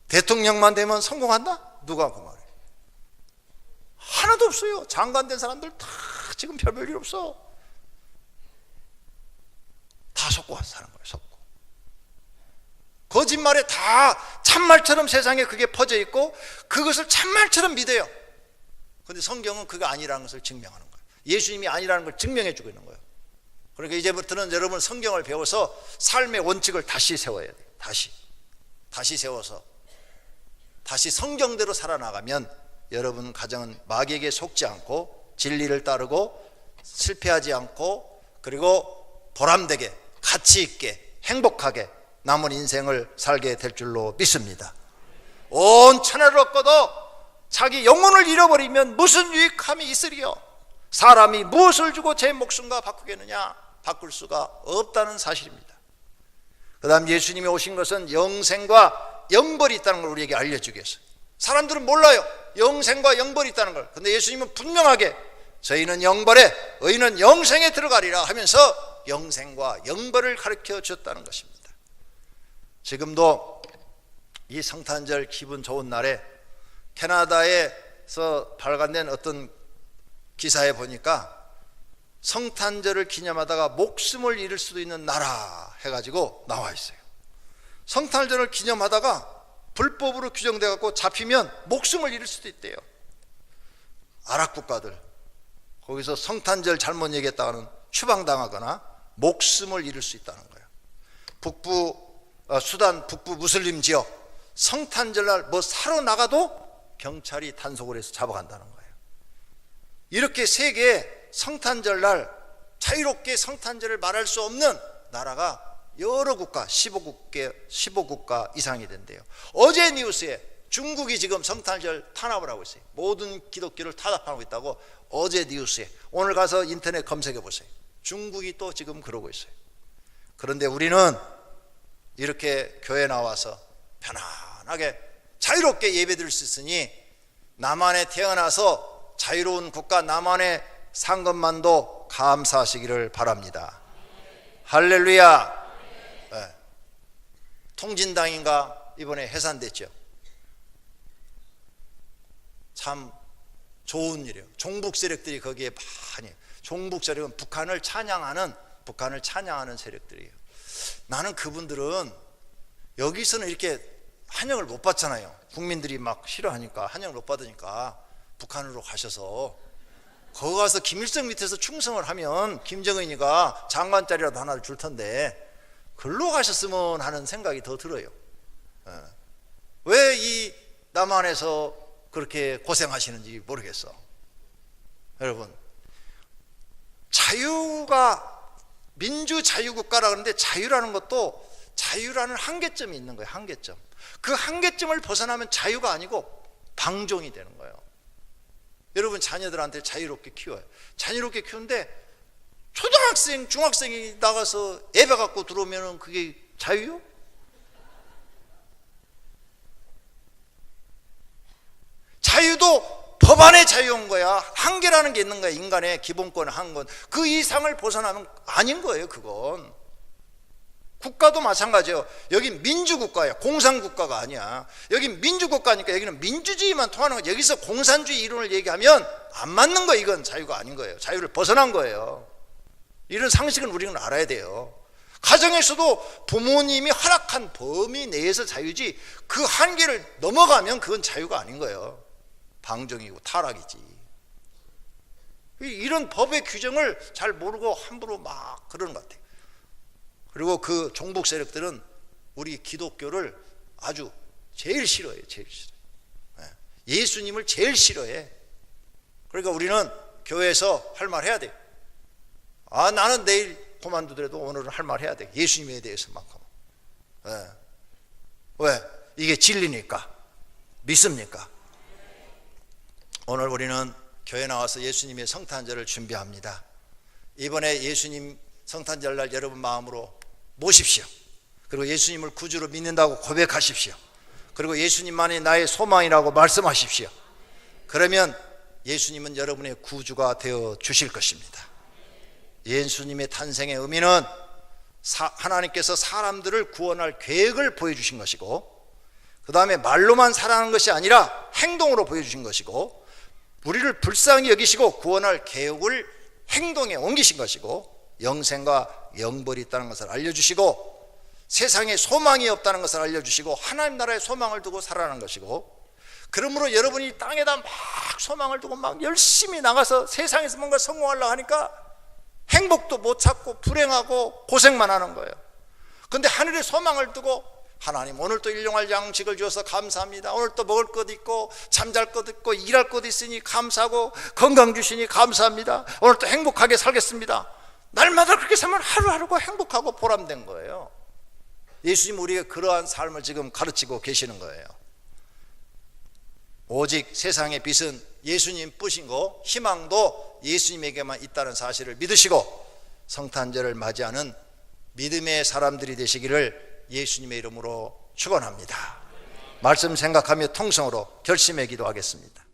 대통령만 되면 성공한다? 누가 그 말해? 하나도 없어요. 장관 된 사람들 다 지금 별일 없어. 다 속고 사는 거예요. 속고. 거짓말에 다 참말처럼 세상에 그게 퍼져 있고 그것을 참말처럼 믿어요. 그런데 성경은 그거 아니라는 것을 증명하는 거예요. 예수님이 아니라는 걸 증명해 주고 있는 거예요. 그러니까 이제부터는 여러분 성경을 배워서 삶의 원칙을 다시 세워야 돼요. 다시 세워서 다시 성경대로 살아나가면 여러분 가정은 마귀에게 속지 않고 진리를 따르고 실패하지 않고 그리고 보람되게 가치 있게 행복하게 남은 인생을 살게 될 줄로 믿습니다. 온 천하를 얻고도 자기 영혼을 잃어버리면 무슨 유익함이 있으리요? 사람이 무엇을 주고 제 목숨과 바꾸겠느냐? 바꿀 수가 없다는 사실입니다. 그 다음 예수님이 오신 것은 영생과 영벌이 있다는 걸 우리에게 알려주기 위해서. 사람들은 몰라요. 영생과 영벌이 있다는 걸. 근데 예수님은 분명하게 저희는 영벌에 의인은 영생에 들어가리라 하면서 영생과 영벌을 가르쳐 주셨다는 것입니다. 지금도 이 성탄절 기분 좋은 날에 캐나다에서 발간된 어떤 기사에 보니까 성탄절을 기념하다가 목숨을 잃을 수도 있는 나라 해가지고 나와 있어요. 성탄절을 기념하다가 불법으로 규정돼 갖고 잡히면 목숨을 잃을 수도 있대요. 아랍 국가들 거기서 성탄절 잘못 얘기했다가는 추방당하거나 목숨을 잃을 수 있다는 거예요. 수단 북부 무슬림 지역 성탄절날 뭐 사러 나가도 경찰이 단속을 해서 잡아간다는 거예요. 이렇게 세계에 성탄절날 자유롭게 성탄절을 말할 수 없는 나라가 여러 국가 15국가 이상이 된대요. 어제 뉴스에 중국이 지금 성탄절 탄압을 하고 있어요. 모든 기독교를 탄압하고 있다고 어제 뉴스에. 오늘 가서 인터넷 검색해 보세요. 중국이 또 지금 그러고 있어요. 그런데 우리는 이렇게 교회 나와서 편안하게 자유롭게 예배드릴 수 있으니 남한에 태어나서 자유로운 국가 남한에 산 것만도 감사하시기를 바랍니다. 할렐루야. 네. 통진당인가 이번에 해산됐죠. 참 좋은 일이에요. 종북 세력들이 거기에 많이, 종북 세력은 북한을 찬양하는 세력들이에요. 나는 그분들은 여기서는 이렇게 환영을 못 받잖아요. 국민들이 막 싫어하니까, 환영을 못 받으니까 북한으로 가셔서 거기 가서 김일성 밑에서 충성을 하면 김정은이가 장관자리라도 하나를 줄 텐데 글로 가셨으면 하는 생각이 더 들어요. 왜 이 남한에서 그렇게 고생하시는지 모르겠어. 여러분, 자유가 민주자유국가라 그러는데 자유라는 것도 자유라는 한계점이 있는 거예요. 한계점. 그 한계점을 벗어나면 자유가 아니고 방종이 되는 거예요. 여러분 자녀들한테 자유롭게 키워요. 자유롭게 키우는데 초등학생, 중학생이 나가서 예배 갖고 들어오면 그게 자유요? 자유도 법 안에 자유인 거야. 한계라는 게 있는 거야. 인간의 기본권의 한계. 그 이상을 벗어나면 아닌 거예요. 그건 국가도 마찬가지예요. 여긴 민주국가야. 공산국가가 아니야. 여긴 민주국가니까 여기는 민주주의만 통하는 거지. 여기서 공산주의 이론을 얘기하면 안 맞는 거예요. 이건 자유가 아닌 거예요. 자유를 벗어난 거예요. 이런 상식은 우리는 알아야 돼요. 가정에서도 부모님이 허락한 범위 내에서 자유지 그 한계를 넘어가면 그건 자유가 아닌 거예요. 방종이고 타락이지. 이런 법의 규정을 잘 모르고 함부로 막 그러는 것 같아요. 그리고 그 종북 세력들은 우리 기독교를 아주 제일 싫어해요. 제일 싫어해. 예수님을 제일 싫어해. 그러니까 우리는 교회에서 할 말 해야 돼요. 나는 내일 그만두더라도 오늘은 할 말 해야 돼. 예수님에 대해서만큼. 왜? 이게 진리니까. 믿습니까? 오늘 우리는 교회 나와서 예수님의 성탄절을 준비합니다. 이번에 예수님 성탄절 날 여러분 마음으로 모십시오. 그리고 예수님을 구주로 믿는다고 고백하십시오. 그리고 예수님만이 나의 소망이라고 말씀하십시오. 그러면 예수님은 여러분의 구주가 되어 주실 것입니다. 예수님의 탄생의 의미는 하나님께서 사람들을 구원할 계획을 보여주신 것이고, 그 다음에 말로만 살아가는 것이 아니라 행동으로 보여주신 것이고, 우리를 불쌍히 여기시고 구원할 계획을 행동에 옮기신 것이고, 영생과 영벌이 있다는 것을 알려주시고, 세상에 소망이 없다는 것을 알려주시고, 하나님 나라의 소망을 두고 살아가는 것이고, 그러므로 여러분이 땅에다 막 소망을 두고 막 열심히 나가서 세상에서 뭔가 성공하려고 하니까 행복도 못 찾고 불행하고 고생만 하는 거예요. 그런데 하늘에 소망을 두고, 하나님 오늘 또 일용할 양식을 주셔서 감사합니다. 오늘 또 먹을 것 있고 잠잘 것 있고 일할 것 있으니 감사하고 건강 주시니 감사합니다. 오늘 또 행복하게 살겠습니다. 날마다 그렇게 살면 하루하루가 행복하고 보람된 거예요. 예수님 우리에게 그러한 삶을 지금 가르치고 계시는 거예요. 오직 세상의 빛은 예수님 뿌시고 희망도 예수님에게만 있다는 사실을 믿으시고 성탄절을 맞이하는 믿음의 사람들이 되시기를 예수님의 이름으로 축원합니다. 말씀 생각하며 통성으로 결심의 기도하겠습니다.